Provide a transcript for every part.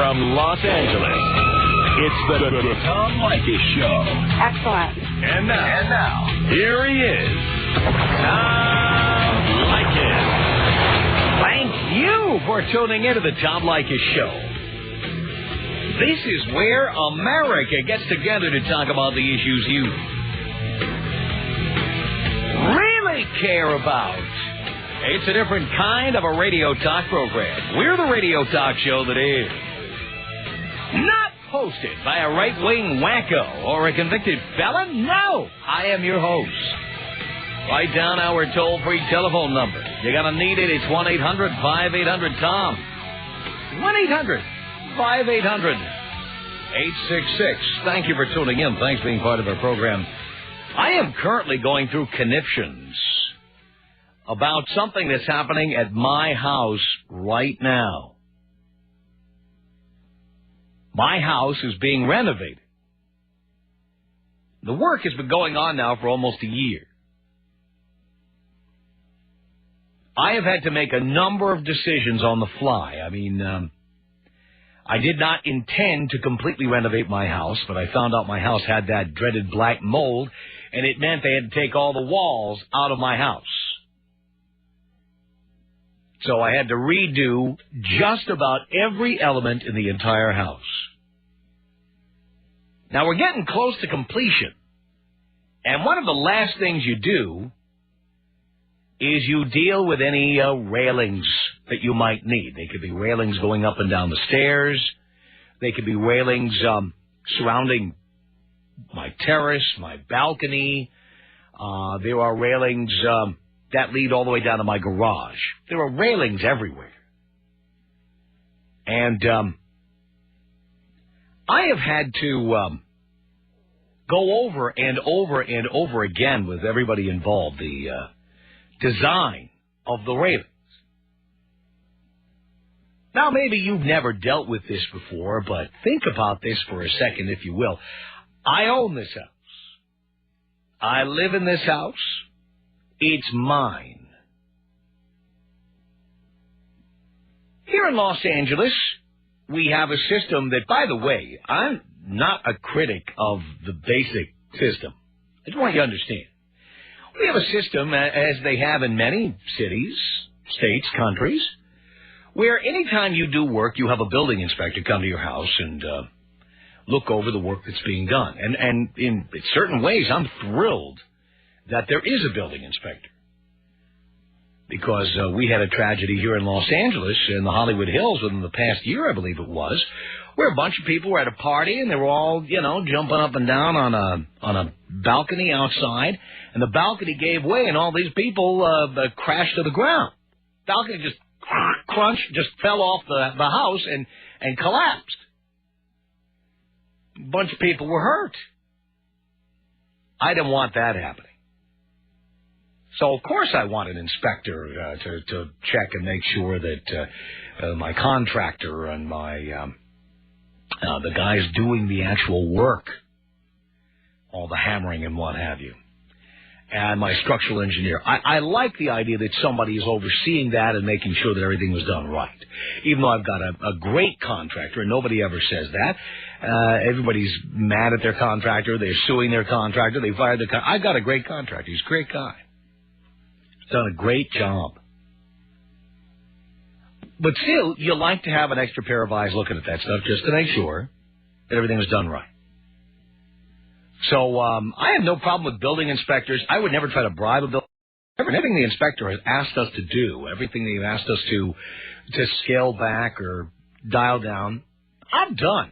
from Los Angeles, it's the Tom Leykis Show. Excellent. And now, here he is, Tom Leykis. Thank you for tuning into the Tom Leykis Show. This is where America gets together to talk about the issues you really care about. It's a different kind of a radio talk program. We're the radio talk show that is not hosted by a right-wing wacko or a convicted felon. No, I am your host. Write down our toll-free telephone number. You're going to need it. It's 1-800-5800-TOM. 1-800-5800-866. Thank you for tuning in. Thanks for being part of our program. I am currently going through conniptions about something that's happening at my house right now. My house is being renovated. The work has been going on now for almost a year. I have had to make a number of decisions on the fly. I did not intend to completely renovate my house, but I found out my house had that dreaded black mold, and it meant they had to take all the walls out of my house. So I had to redo just about every element in the entire house. Now, we're getting close to completion. And one of the last things you do is you deal with any railings that you might need. They could be railings going up and down the stairs. They could be railings surrounding my terrace, my balcony. There are railings that lead all the way down to my garage. There are railings everywhere. And I have had to go over and over and over again with everybody involved, the design of the railings. Now, maybe you've never dealt with this before, but think about this for a second, if you will. I own this house. I live in this house. It's mine. Here in Los Angeles, we have a system that, by the way, I'm not a critic of the basic system. I just want you to understand. We have a system, as they have in many cities, states, countries, where anytime you do work, you have a building inspector come to your house and look over the work that's being done. And in certain ways, I'm thrilled that there is a building inspector. Because we had a tragedy here in Los Angeles, in the Hollywood Hills, within the past year, I believe it was, where a bunch of people were at a party and they were all, jumping up and down on a balcony outside, and the balcony gave way and all these people crashed to the ground. Balcony just crunched, just fell off the house and collapsed. A bunch of people were hurt. I didn't want that happening. So, of course, I want an inspector to check and make sure that my contractor and the guys doing the actual work, all the hammering and what have you, and my structural engineer. I like the idea that somebody is overseeing that and making sure that everything was done right. Even though I've got a great contractor, and nobody ever says that. Everybody's mad at their contractor. They're suing their contractor. They fired the contractor. I've got a great contractor. He's a great guy. He's done a great job. But still, you like to have an extra pair of eyes looking at that stuff just to make sure that everything was done right. So I have no problem with building inspectors. I would never try to bribe a building inspector. Everything the inspector has asked us to do, everything they've asked us to scale back or dial down, I'm done.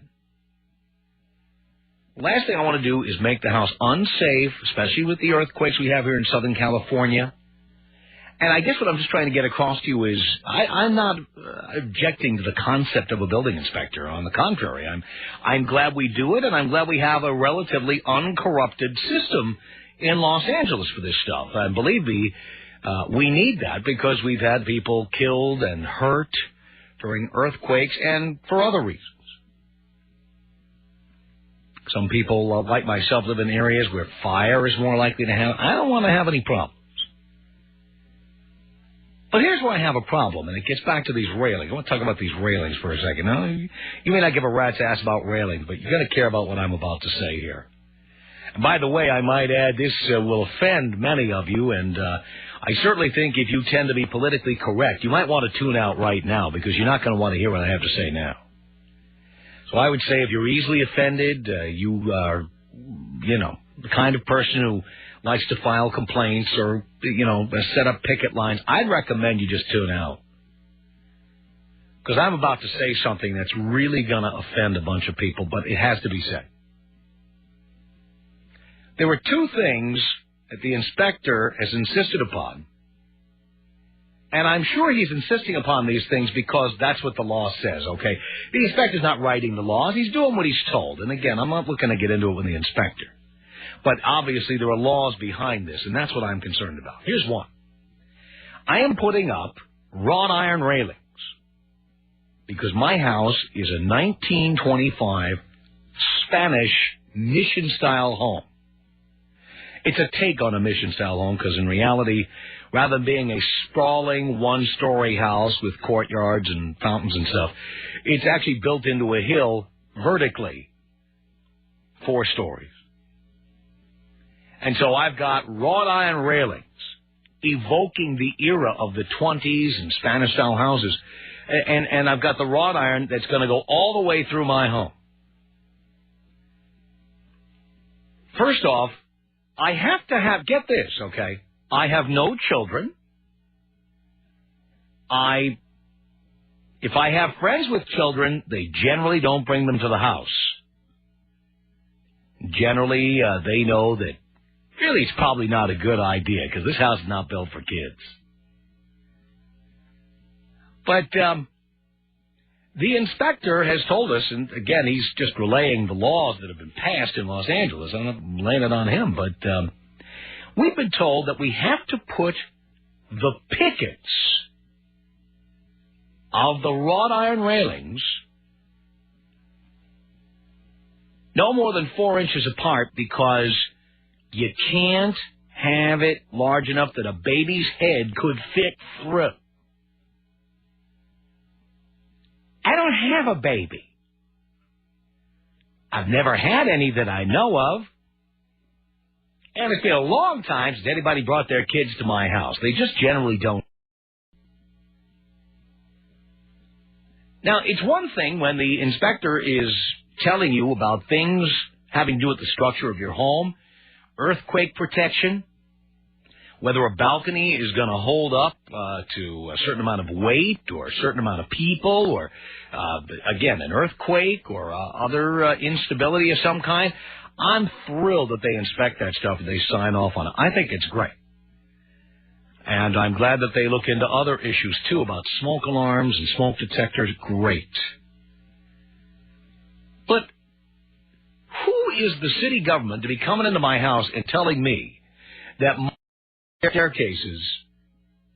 Last thing I want to do is make the house unsafe, especially with the earthquakes we have here in Southern California. And I guess what I'm just trying to get across to you is I'm not objecting to the concept of a building inspector. On the contrary, I'm glad we do it, and I'm glad we have a relatively uncorrupted system in Los Angeles for this stuff. And believe me, we need that because we've had people killed and hurt during earthquakes and for other reasons. Some people, like myself, live in areas where fire is more likely to happen. I don't want to have any problems. But here's where I have a problem, and it gets back to these railings. I want to talk about these railings for a second. Now, you may not give a rat's ass about railings, but you're going to care about what I'm about to say here. And by the way, I might add, this will offend many of you, and I certainly think if you tend to be politically correct, you might want to tune out right now, because you're not going to want to hear what I have to say now. So I would say if you're easily offended, you are, the kind of person who likes to file complaints or, set up picket lines, I'd recommend you just tune out. Because I'm about to say something that's really going to offend a bunch of people, but it has to be said. There were two things that the inspector has insisted upon, and I'm sure he's insisting upon these things because that's what the law says, okay? The inspector's not writing the laws. He's doing what he's told. And again, I'm not looking to get into it with the inspector. But obviously there are laws behind this, and that's what I'm concerned about. Here's one. I am putting up wrought iron railings because my house is a 1925 Spanish mission-style home. It's a take on a mission-style home because in reality, rather than being a sprawling one-story house with courtyards and fountains and stuff, it's actually built into a hill vertically, 4 stories. And so I've got wrought iron railings evoking the era of the 20s and Spanish-style houses. And I've got the wrought iron that's going to go all the way through my home. First off, I have to have, get this, okay? I have no children. If I have friends with children, they generally don't bring them to the house. Generally, they know that really it's probably not a good idea because this house is not built for kids. But the inspector has told us, and again, he's just relaying the laws that have been passed in Los Angeles. I'm not laying it on him, but we've been told that we have to put the pickets of the wrought iron railings no more than 4 inches apart because you can't have it large enough that a baby's head could fit through. I don't have a baby. I've never had any that I know of. And it's been a long time since anybody brought their kids to my house. They just generally don't. Now, it's one thing when the inspector is telling you about things having to do with the structure of your home, earthquake protection, whether a balcony is going to hold up to a certain amount of weight or a certain amount of people or, again, an earthquake or other instability of some kind. I'm thrilled that they inspect that stuff and they sign off on it. I think it's great. And I'm glad that they look into other issues, too, about smoke alarms and smoke detectors. Great. But who is the city government to be coming into my house and telling me that my staircases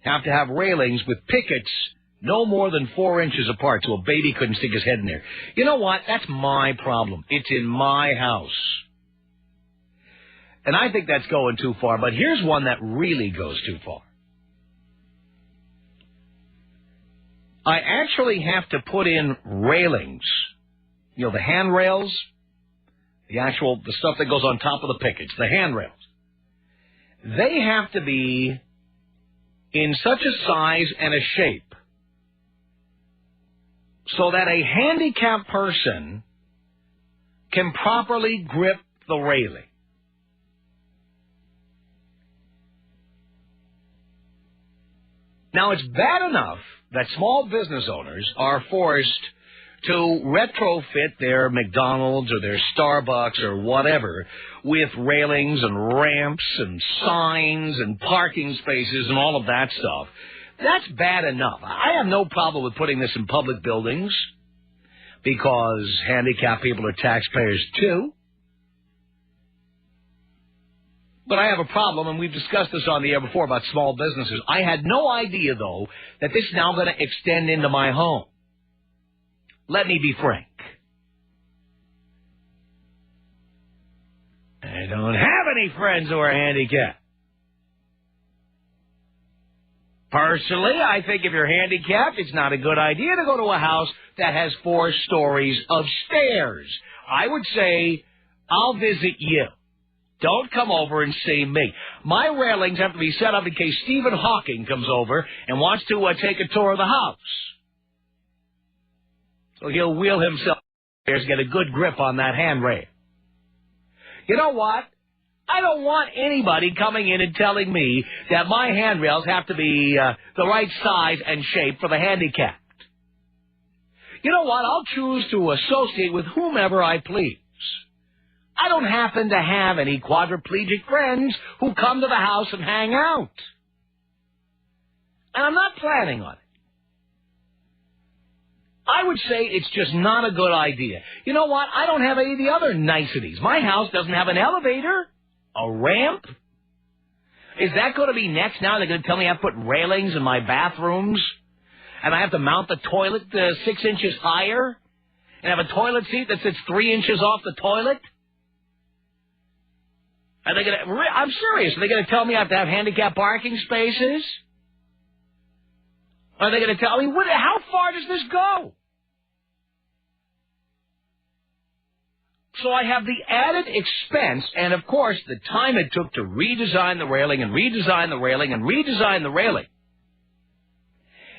have to have railings with pickets no more than 4 inches apart so a baby couldn't stick his head in there? You know what? That's my problem. It's in my house. And I think that's going too far, but here's one that really goes too far. I actually have to put in railings, the handrails, the stuff that goes on top of the pickets, the handrails. They have to be in such a size and a shape so that a handicapped person can properly grip the railing. Now, it's bad enough that small business owners are forced to retrofit their McDonald's or their Starbucks or whatever with railings and ramps and signs and parking spaces and all of that stuff. That's bad enough. I have no problem with putting this in public buildings because handicapped people are taxpayers too. But I have a problem, and we've discussed this on the air before about small businesses. I had no idea, though, that this is now going to extend into my home. Let me be frank. I don't have any friends who are handicapped. Personally, I think if you're handicapped, it's not a good idea to go to a house that has 4 stories of stairs. I would say, I'll visit you. Don't come over and see me. My railings have to be set up in case Stephen Hawking comes over and wants to take a tour of the house. So he'll wheel himself upstairs, get a good grip on that handrail. You know what? I don't want anybody coming in and telling me that my handrails have to be the right size and shape for the handicapped. You know what? I'll choose to associate with whomever I please. I don't happen to have any quadriplegic friends who come to the house and hang out. And I'm not planning on it. I would say it's just not a good idea. You know what? I don't have any of the other niceties. My house doesn't have an elevator, a ramp. Is that going to be next now? They're going to tell me I have to put railings in my bathrooms? And I have to mount the toilet 6 inches higher? And have a toilet seat that sits 3 inches off the toilet? Are they going to... I'm serious. Are they going to tell me I have to have handicapped parking spaces? Are they going to tell me... how far does this go? So I have the added expense and, of course, the time it took to redesign the railing and redesign the railing and redesign the railing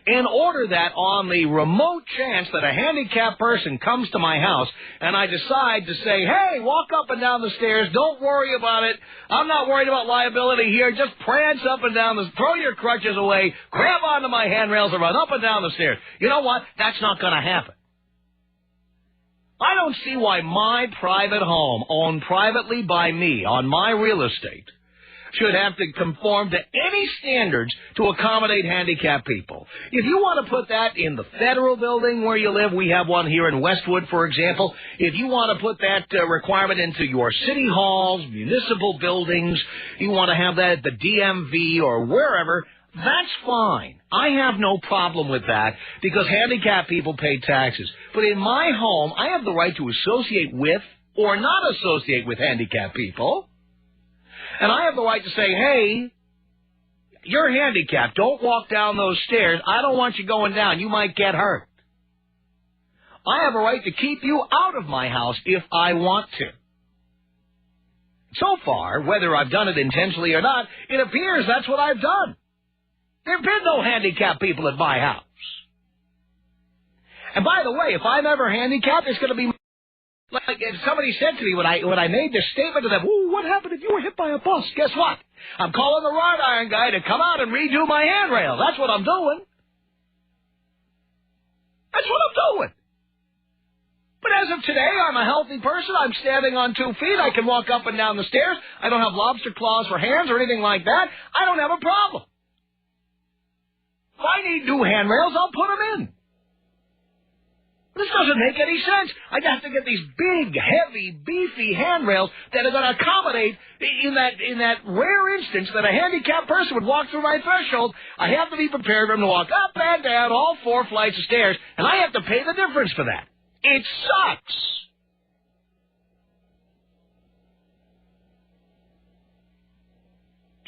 in order that on the remote chance that a handicapped person comes to my house and I decide to say, hey, walk up and down the stairs, don't worry about it, I'm not worried about liability here, just prance up and down throw your crutches away, grab onto my handrails and run up and down the stairs. You know what? That's not going to happen. I don't see why my private home, owned privately by me on my real estate, should have to conform to any standards to accommodate handicapped people. If you want to put that in the federal building where you live, we have one here in Westwood, for example. If you want to put that requirement into your city halls, municipal buildings, you want to have that at the DMV or wherever, that's fine. I have no problem with that because handicapped people pay taxes. But in my home, I have the right to associate with or not associate with handicapped people. And I have the right to say, hey, you're handicapped. Don't walk down those stairs. I don't want you going down. You might get hurt. I have a right to keep you out of my house if I want to. So far, whether I've done it intentionally or not, it appears that's what I've done. There have been no handicapped people at my house. And by the way, if I'm ever handicapped, it's going to be like if somebody said to me when I made this statement to them, ooh, what happened if you were hit by a bus? Guess what? I'm calling the wrought iron guy to come out and redo my handrail. That's what I'm doing. That's what I'm doing. But as of today, I'm a healthy person. I'm standing on 2 feet. I can walk up and down the stairs. I don't have lobster claws for hands or anything like that. I don't have a problem. If I need new handrails, I'll put them in. This doesn't make any sense. I'd have to get these big, heavy, beefy handrails that are going to accommodate in that rare instance that a handicapped person would walk through my threshold. I have to be prepared for him to walk up and down all 4 flights of stairs, and I have to pay the difference for that. It sucks.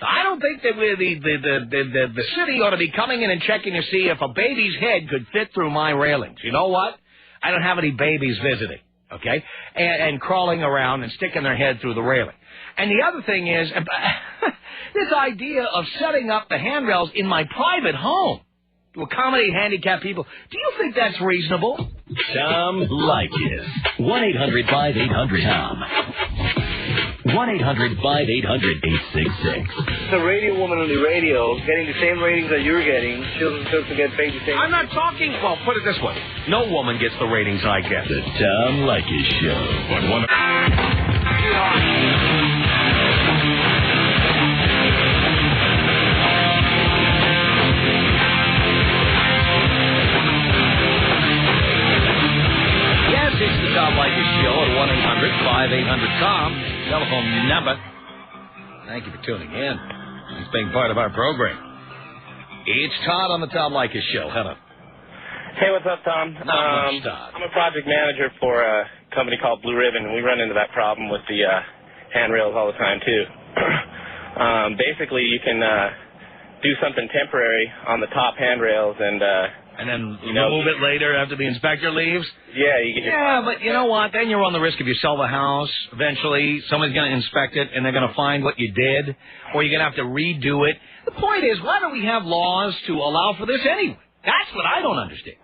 I don't think that the city ought to be coming in and checking to see if a baby's head could fit through my railings. You know what? I don't have any babies visiting, okay, and crawling around and sticking their head through the railing. And the other thing is, this idea of setting up the handrails in my private home to accommodate handicapped people, do you think that's reasonable? Tom Leykis. 1-800-5800-TOM. 1-800-5800-866. The radio woman on the radio getting the same ratings that you're getting, she'll get paid the same. I'm not talking... Well, put it this way. No woman gets the ratings I get. The Tom Leykis Show. Yes, it's the Tom Leykis Show at 1-800-5800-TOM. Telephone number. Thank you for tuning in. It's being part of our program. It's Todd on the Tom Leykis Show. Hello. Hey, what's up, Tom? Not much, Todd. I'm a project manager for a company called Blue Ribbon, and we run into that problem with the handrails all the time, too. Basically, you can do something temporary on the top handrails and then remove it later after the inspector leaves? Yeah, you get but you know what? Then you run the risk if you sell the house, eventually somebody's going to inspect it and they're going to find what you did, or you're going to have to redo it. The point is, why don't we have laws to allow for this anyway? That's what I don't understand.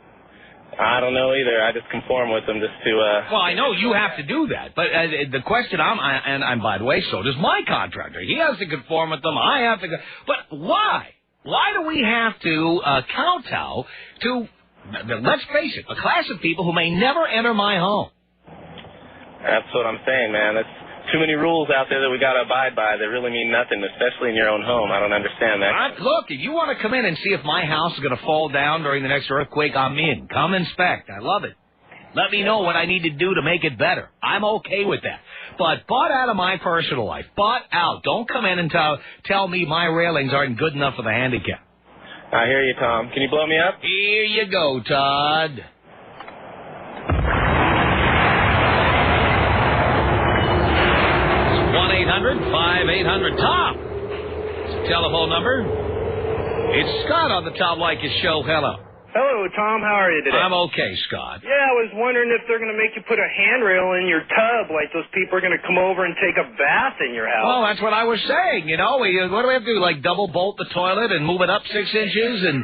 I don't know either. I just conform with them just to... Well, I know you have to do that, but the question and by the way, so does my contractor. He has to conform with them. I have to... But why? Why do we have to kowtow to, let's face it, a class of people who may never enter my home? That's what I'm saying, man. That's too many rules out there that we got to abide by that really mean nothing, especially in your own home. I don't understand that. Look, if you want to come in and see if my house is going to fall down during the next earthquake, I'm in. Come inspect. I love it. Let me know what I need to do to make it better. I'm okay with that. But butt out of my personal life. Butt out. Don't come in and tell me my railings aren't good enough for the handicap. I hear you, Tom. Can you blow me up? Here you go, Todd. 1-800-5800-TOM. It's a telephone number. It's Scott on the Tom Leykis Show. Hello. Hello, Tom. How are you today? I'm okay, Scott. Yeah, I was wondering if they're going to make you put a handrail in your tub, like those people are going to come over and take a bath in your house. Well, that's what I was saying. You know, what do we have to do? Like double bolt the toilet and move it up 6 inches, and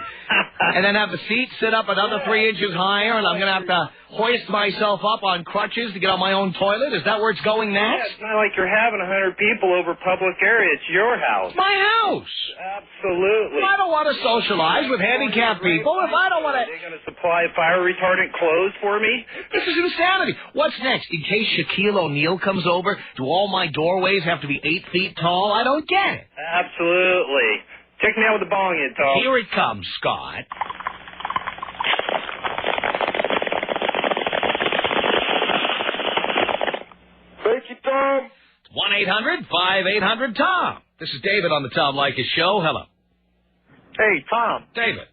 then have the seat sit up another 3 inches higher, and I'm going to have to hoist myself up on crutches to get on my own toilet? Is that where it's going next? Yeah, it's not like you're having 100 people over public area. It's your house. My house. Absolutely. Well, I don't want to socialize with handicapped people. If I don't want to... Are they going to supply fire retardant clothes for me? This is insanity. What's next? In case Shaquille O'Neal comes over, do all my doorways have to be 8 feet tall? I don't get it. Absolutely. Check me out with the bong in, Tom. Here it comes, Scott. Thank you, Tom. 1-800-5800-TOM. This is David on the Tom Leykis Show. Hello. Hey, Tom. David.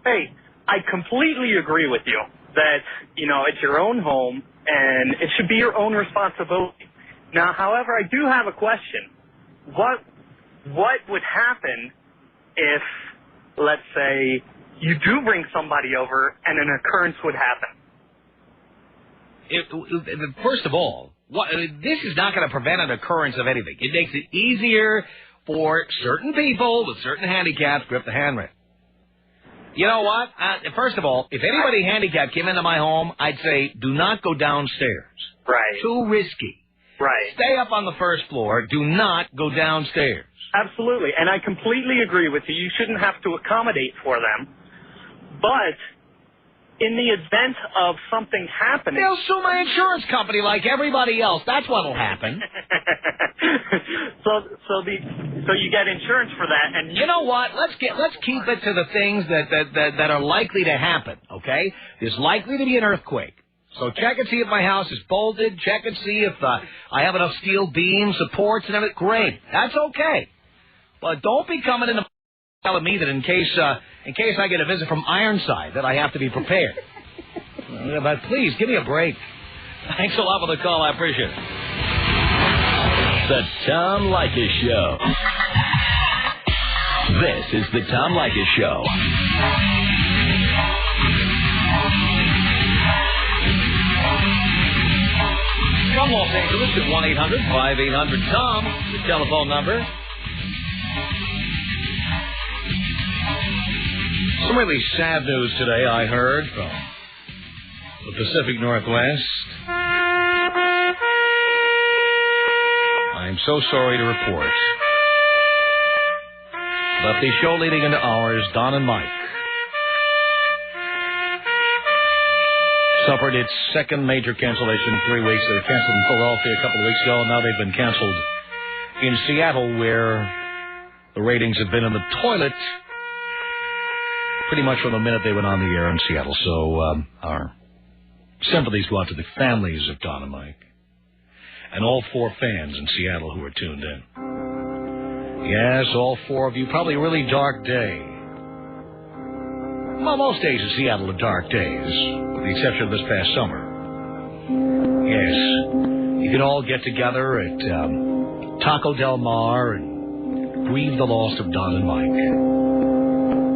Hey, I completely agree with you that, it's your own home and it should be your own responsibility. Now, however, I do have a question. What would happen if, let's say, you do bring somebody over and an occurrence would happen? First of all, this is not going to prevent an occurrence of anything. It makes it easier for certain people with certain handicaps to grip the handrail. You know what? First of all, if anybody handicapped came into my home, I'd say, do not go downstairs. Right. Too risky. Right. Stay up on the first floor. Do not go downstairs. Absolutely. And I completely agree with you. You shouldn't have to accommodate for them. But in the event of something happening... They'll sue my insurance company like everybody else. That's what'll happen. So you get insurance for that, and you know what? Let's keep it to the things that are likely to happen. Okay, there's likely to be an earthquake, so check and see if my house is bolted. Check and see if I have enough steel beams, supports, and everything. Great, that's okay. But don't be coming in telling me that in case I get a visit from Ironside that I have to be prepared. But please give me a break. Thanks a lot for the call. I appreciate it. The Tom Leykis Show. This is the Tom Leykis Show. From Los Angeles at 1-800-5800-TOM, the telephone number. Some really sad news today I heard from the Pacific Northwest. I'm so sorry to report that the show leading into ours, Don and Mike, suffered its second major cancellation in 3 weeks. They were canceled in Philadelphia a couple of weeks ago, and now they've been canceled in Seattle, where the ratings have been in the toilet pretty much from the minute they went on the air in Seattle. So our sympathies go out to the families of Don and Mike and all 4 fans in Seattle who are tuned in. Yes, all 4 of you. Probably a really dark day. Well, most days in Seattle are dark days, with the exception of this past summer. Yes, you can all get together at Taco Del Mar and grieve the loss of Don and Mike.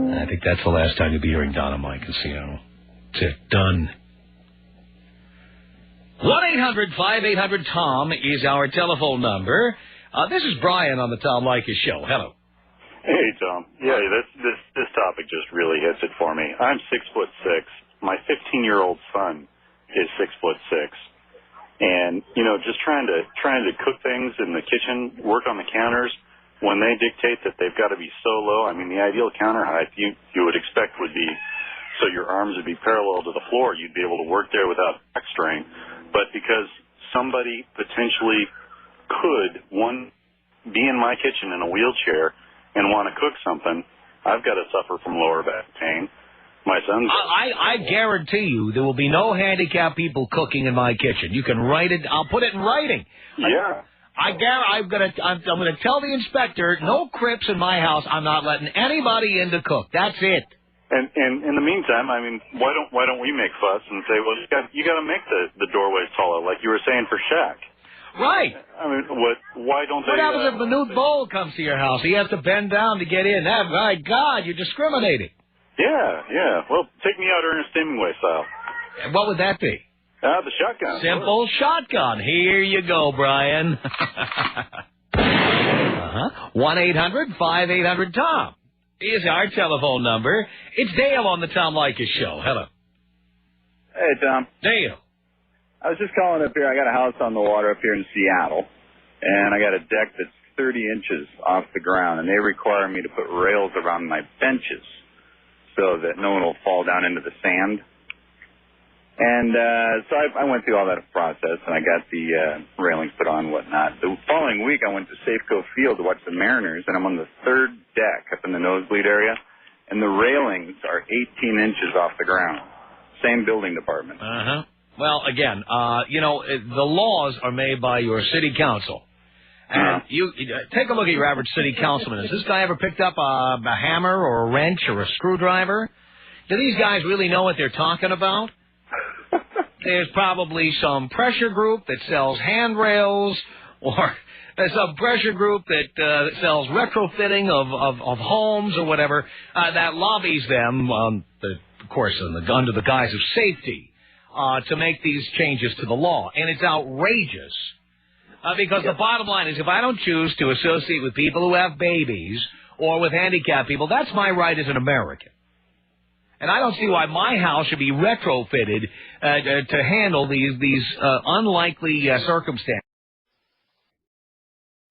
I think that's the last time you'll be hearing Don in my casino. That's it. Done. 1-800-5800-TOM is our telephone number. This is Brian on the Tom Leykis Show. Hello. Hey, Tom. Yeah, this topic just really hits it for me. I'm 6'6". My 15-year-old son is 6'6". And, you know, just trying to cook things in the kitchen, work on the counters, when they dictate that they've got to be so low, I mean, the ideal counter height you would expect would be so your arms would be parallel to the floor. You'd be able to work there without back strain. But because somebody potentially could, be in my kitchen in a wheelchair and want to cook something, I've got to suffer from lower back pain. My son's... I guarantee you there will be no handicapped people cooking in my kitchen. You can write it. I'll put it in writing. Yeah. I'm gonna tell the inspector, no crips in my house. I'm not letting anybody in to cook. That's it. And in the meantime, I mean, why don't we make fuss and say, well, you got to make the doorways taller, like you were saying for Shaq. Right. I mean, why don't they... What happens if Manute Bowl comes to your house? He has to bend down to get in. My God, you're discriminating. Yeah. Well, take me out Ernest Hemingway style. What would that be? The shotgun. Simple shotgun. Here you go, Brian. 1-800-5800-TOM is our telephone number. It's Dale on the Tom Leykis Show. Hello. Hey, Tom. Dale. I was just calling up here. I got a house on the water up here in Seattle, and I got a deck that's 30 inches off the ground, and they require me to put rails around my benches so that no one will fall down into the sand. And so I went through all that process, and I got the railings put on and whatnot. The following week, I went to Safeco Field to watch the Mariners, and I'm on the third deck up in the nosebleed area, and the railings are 18 inches off the ground. Same building department. Uh-huh. Well, again, the laws are made by your city council. And you take a look at your average city councilman. Has this guy ever picked up a hammer or a wrench or a screwdriver? Do these guys really know what they're talking about? There's probably some pressure group that sells handrails, or there's some pressure group that sells retrofitting of homes or whatever, that lobbies them, of course, under the guise of safety, to make these changes to the law. And it's outrageous, because the bottom line is, if I don't choose to associate with people who have babies or with handicapped people, that's my right as an American. And I don't see why my house should be retrofitted to handle these unlikely circumstances.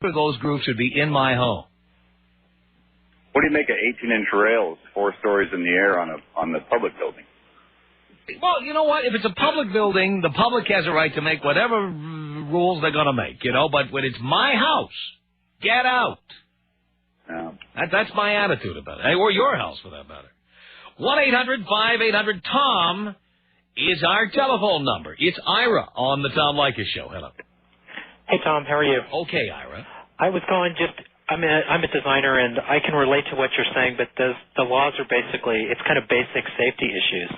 Those groups should be in my home. What do you make of 18-inch rails 4 stories in the air on the public building? Well, you know what? If it's a public building, the public has a right to make whatever rules they're going to make, But when it's my house, get out. Yeah. That's my attitude about it. Or your house, for that matter. 1-800-5800-TOM is our telephone number. It's Ira on the Tom Leykis Show. Hello. Hey, Tom. How are you? Okay, Ira. I was calling I'm a designer, and I can relate to what you're saying, but the laws are basically, it's kind of basic safety issues.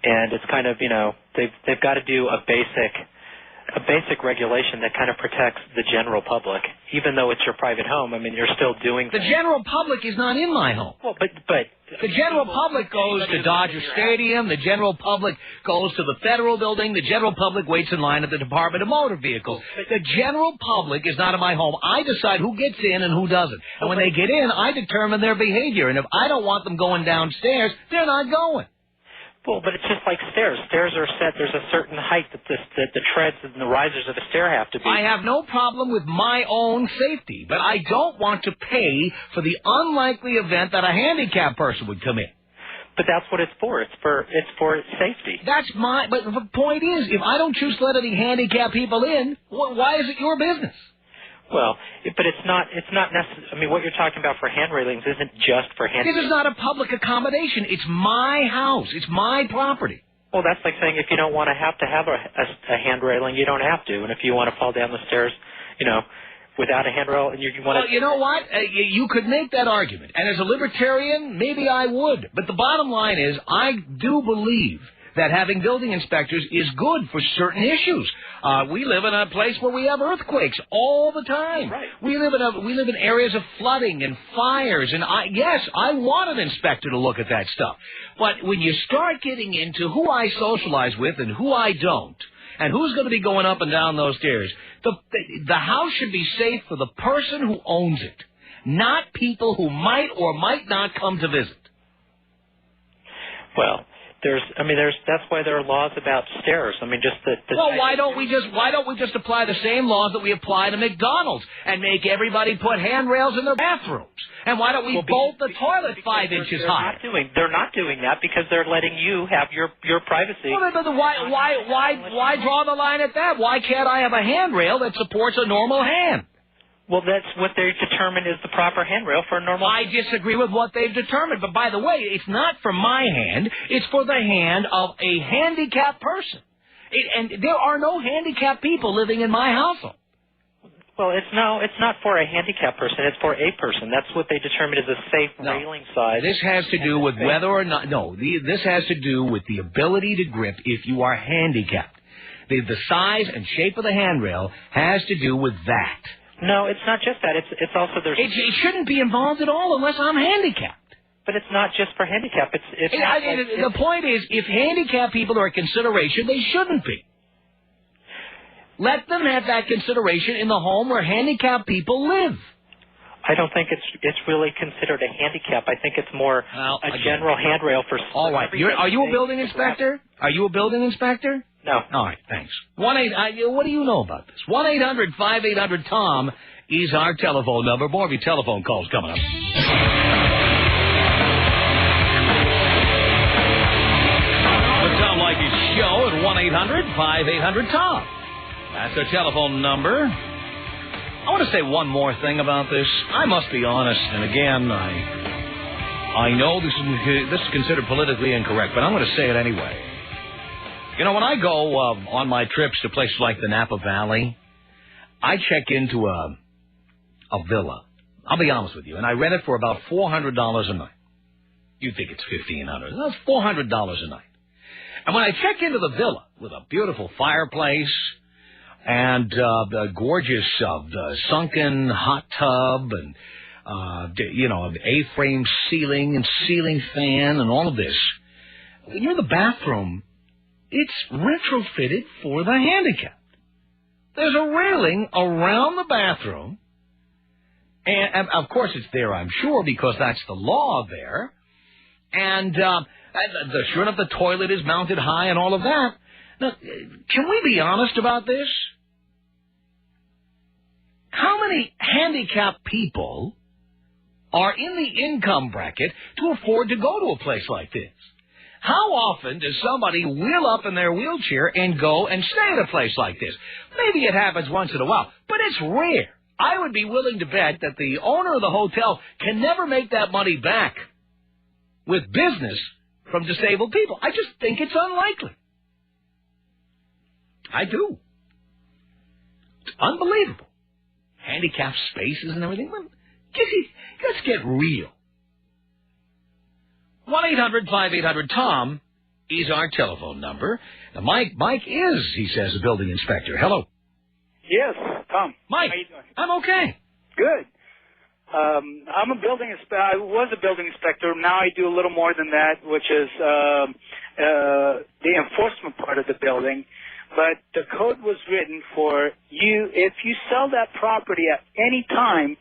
And it's kind of, they've got to do a basic regulation that kind of protects the general public. Even though it's your private home, I mean, you're still doing things. The general public is not in my home. Well, but the general public goes to Dodger Stadium. The general public goes to the Federal Building. The general public waits in line at the Department of Motor Vehicles. The general public is not in my home. I decide who gets in and who doesn't. And when they get in, I determine their behavior. And if I don't want them going downstairs, they're not going. Well, but it's just like stairs. Stairs are set. There's a certain height that the treads and the risers of a stair have to be. I have no problem with my own safety, but I don't want to pay for the unlikely event that a handicapped person would come in. But that's what it's for. It's for safety. But the point is, if I don't choose to let any handicapped people in, why is it your business? Well, but it's not necessary. I mean, what you're talking about for hand railings isn't just for hand railings. This is not a public accommodation. It's my house. It's my property. Well, that's like saying if you don't want to have a hand railing, you don't have to. And if you want to fall down the stairs, without a handrail, and you want to... Well, you know what? You could make that argument. And as a libertarian, maybe I would. But the bottom line is, I do believe that having building inspectors is good for certain issues. We live in a place where we have earthquakes all the time. Right. We live in areas of flooding and fires, and I want an inspector to look at that stuff. But when you start getting into who I socialize with and who I don't, and who's going to be going up and down those stairs, the house should be safe for the person who owns it, not people who might or might not come to visit. Well, that's why there are laws about stairs. I mean, just well, why don't we just apply the same laws that we apply to McDonald's and make everybody put handrails in their bathrooms? And why don't we bolt the toilet 5 inches high? They're not doing that because they're letting you have your privacy. Well, why draw the line at that? Why can't I have a handrail that supports a normal hand? Well, that's what they determined is the proper handrail for a normal. I disagree with what they've determined. But by the way, it's not for my hand. It's for the hand of a handicapped person. And there are no handicapped people living in my household. Well, it's not for a handicapped person. It's for a person. That's what they determined is a safe railing size. This has to do with whether or not. No, this has to do with the ability to grip if you are handicapped. The size and shape of the handrail has to do with that. No, it's not just that. It's also there's. It shouldn't be involved at all unless I'm handicapped. But it's not just for handicap. The point is, if handicapped people are a consideration, they shouldn't be. Let them have that consideration in the home where handicapped people live. I don't think it's really considered a handicap. I think it's more a general handrail for. All right. Are you a building inspector? Are you a building inspector? No. All right, thanks. What do you know about this? 1-800-5800-TOM is our telephone number. More of your telephone calls coming up. The Tom Leykis Show at 1-800-5800-TOM. That's our telephone number. I want to say one more thing about this. I must be honest, and again, I know this is considered politically incorrect, but I'm going to say it anyway. You know, when I go on my trips to places like the Napa Valley, I check into a villa. I'll be honest with you, and I rent it for about $400 a night. You think it's $1,500? That's $400 a night. And when I check into the villa with a beautiful fireplace and the gorgeous sunken hot tub and an A-frame ceiling and ceiling fan and all of this, when you're in the bathroom, it's retrofitted for the handicapped. There's a railing around the bathroom, and of course it's there, I'm sure, because that's the law there. And sure enough, the toilet is mounted high and all of that. Now, can we be honest about this? How many handicapped people are in the income bracket to afford to go to a place like this? How often does somebody wheel up in their wheelchair and go and stay at a place like this? Maybe it happens once in a while, but it's rare. I would be willing to bet that the owner of the hotel can never make that money back with business from disabled people. I just think it's unlikely. I do. It's unbelievable. Handicapped spaces and everything. Let's get real. 1-800-5800-TOM is our telephone number. Now, Mike is, he says, a building inspector. Hello. Yes, Tom. Mike, how you doing? I'm okay. Good. I'm a building inspector. I was a building inspector. Now I do a little more than that, which is the enforcement part of the building. But the code was written for you. If you sell that property at any time,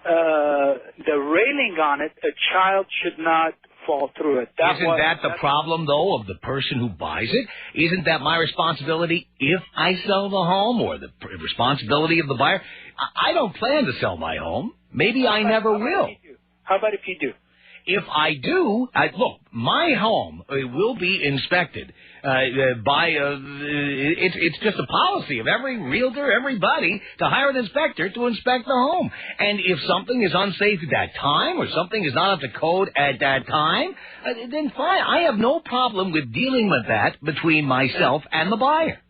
the railing on it, a child should not fall through it. Isn't that the problem, though, of the person who buys it? Isn't that my responsibility if I sell the home, or the responsibility of the buyer? I don't plan to sell my home. Maybe I never will. How about if you do? If I do, look, my home will be inspected it's just a policy of every realtor, everybody, to hire an inspector to inspect the home. And if something is unsafe at that time, or something is not up to code at that time, then fine. I have no problem with dealing with that between myself and the buyer.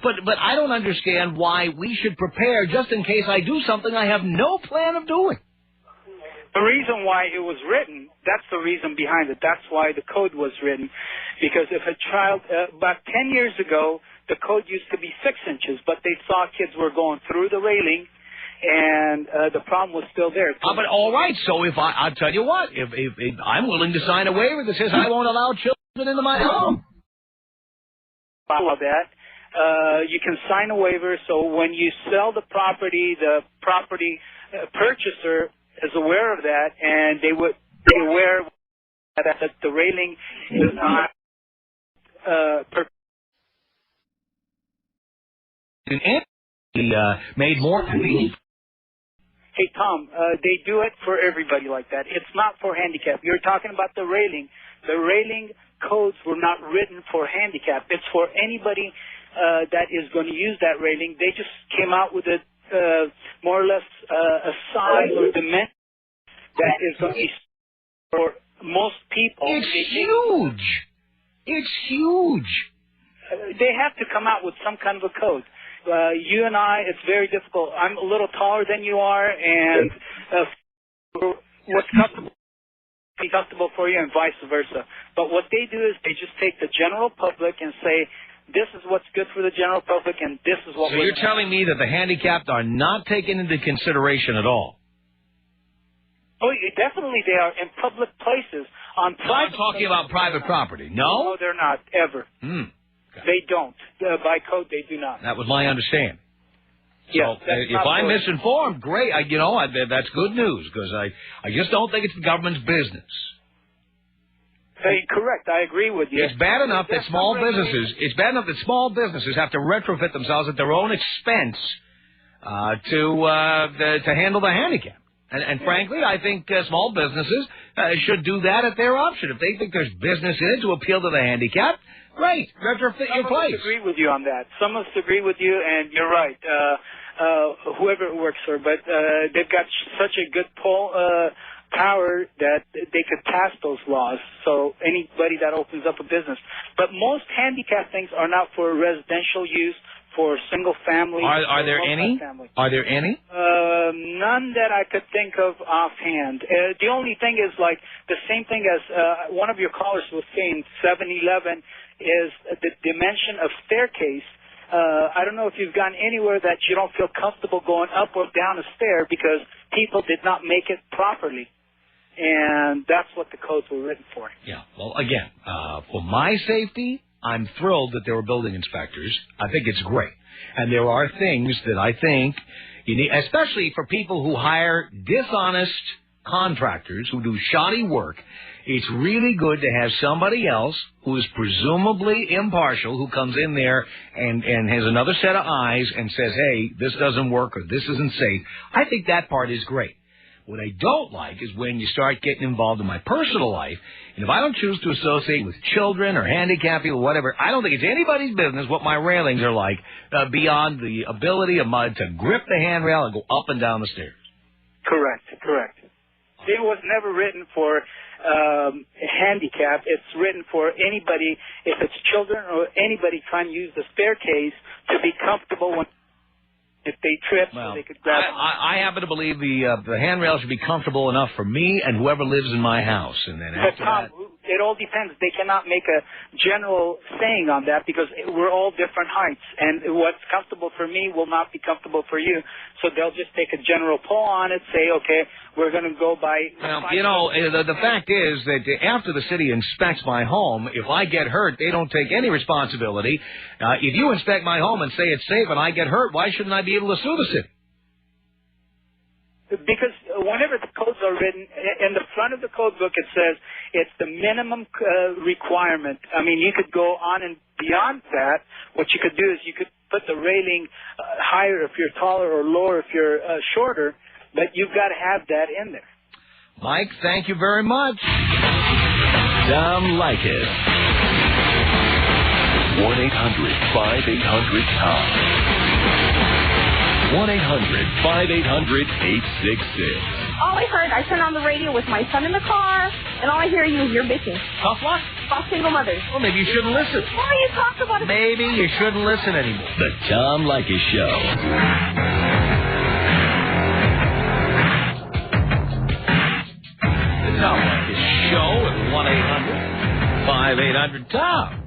But I don't understand why we should prepare just in case I do something I have no plan of doing. The reason why it was written, that's the reason behind it. That's why the code was written. Because if a child, about 10 years ago, the code used to be 6 inches, but they saw kids were going through the railing, and the problem was still there. But all right, so if I'll tell you what, if I'm willing to sign a waiver that says I won't allow children into my home. Follow that. You can sign a waiver, so when you sell the property purchaser is aware of that, and they would be aware that the railing is not made more convenient. Hey, Tom, they do it for everybody like that. It's not for handicap. You're talking about the railing. The railing codes were not written for handicap. It's for anybody that is going to use that railing. They just came out with a more or less a size or dimension that is going to be for most people. It's huge. It's huge. They have to come out with some kind of a code. You and I, it's very difficult. I'm a little taller than you are, and what's comfortable for you and vice versa. But what they do is they just take the general public and say, this is what's good for the general public, and this is what So you're telling me that the handicapped are not taken into consideration at all? Oh, definitely they are in public places. On private. I'm talking about private property. No? No, they're not, ever. They don't. By code, they do not. That was my understanding. Yes, so if I'm misinformed, great. That's good news, because I just don't think it's the government's business. Correct. I agree with you. It's bad enough that small businesses. It's bad enough that small businesses have to retrofit themselves at their own expense to handle the handicap. And frankly, I think small businesses should do that at their option. If they think there's business in it to appeal to the handicapped, great, retrofit your place. Some of us agree with you on that. Some of us agree with you, and you're right. Whoever it works for, but they've got such a good power that they could pass those laws. So anybody that opens up a business, but most handicap things are not for residential use. For single family. Are there any? Are there any? None that I could think of offhand. The only thing is like the same thing as one of your callers was saying, 7-Eleven is the dimension of staircase. I don't know if you've gone anywhere that you don't feel comfortable going up or down a stair because people did not make it properly. And that's what the codes were written for. Yeah. Well, again, for my safety, I'm thrilled that there were building inspectors. I think it's great. And there are things that I think you need, especially for people who hire dishonest contractors who do shoddy work. It's really good to have somebody else who is presumably impartial, who comes in there and has another set of eyes and says, hey, this doesn't work or this isn't safe. I think that part is great. What I don't like is when you start getting involved in my personal life, and if I don't choose to associate with children or handicapped people or whatever, I don't think it's anybody's business what my railings are like beyond the ability of mine to grip the handrail and go up and down the stairs. Correct. It was never written for handicap. It's written for anybody, if it's children or anybody trying to use the staircase to be comfortable when if they trip, so they could grab it. I happen to believe the handrail should be comfortable enough for me and whoever lives in my house. And then after Tom, it all depends. They cannot make a general saying on that because we're all different heights. And what's comfortable for me will not be comfortable for you. So they'll just take a general poll on it, say, okay, we're going to go by... Well, you know, the fact is that after the city inspects my home, if I get hurt, they don't take any responsibility. If you inspect my home and say it's safe and I get hurt, why shouldn't I be able to sue the city? Because whenever the codes are written, in the front of the code book it says it's the minimum requirement. I mean, you could go on and beyond that. What you could do is you could put the railing higher if you're taller or lower if you're shorter, but you've got to have that in there. Mike, thank you very much. Tom Leykis. 1-800-5800-TOM. 1-800-5800-866. All I heard, I turned on the radio with my son in the car, and all I hear you is you're bitching. Tough luck. About single mothers. Well, maybe you shouldn't listen. Why are you talking about it? Maybe you shouldn't listen anymore. The Tom Leykis Show. 1-800-5800-TOM.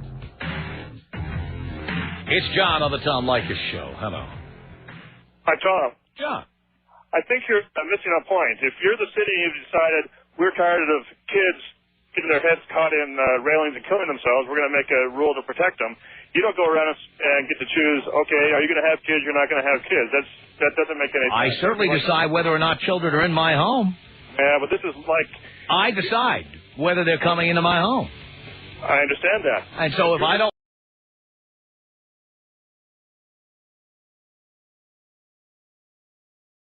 It's John on the Tom Leykis Show. Hello. Hi, Tom. John. I think you're missing a point. If you're the city and you've decided we're tired of kids getting their heads caught in railings and killing themselves, we're going to make a rule to protect them. You don't go around and get to choose, okay, are you going to have kids, you're not going to have kids. That doesn't make any sense. I certainly decide whether or not children are in my home. Yeah, but this is like... I decide whether they're coming into my home. I understand that. And so if I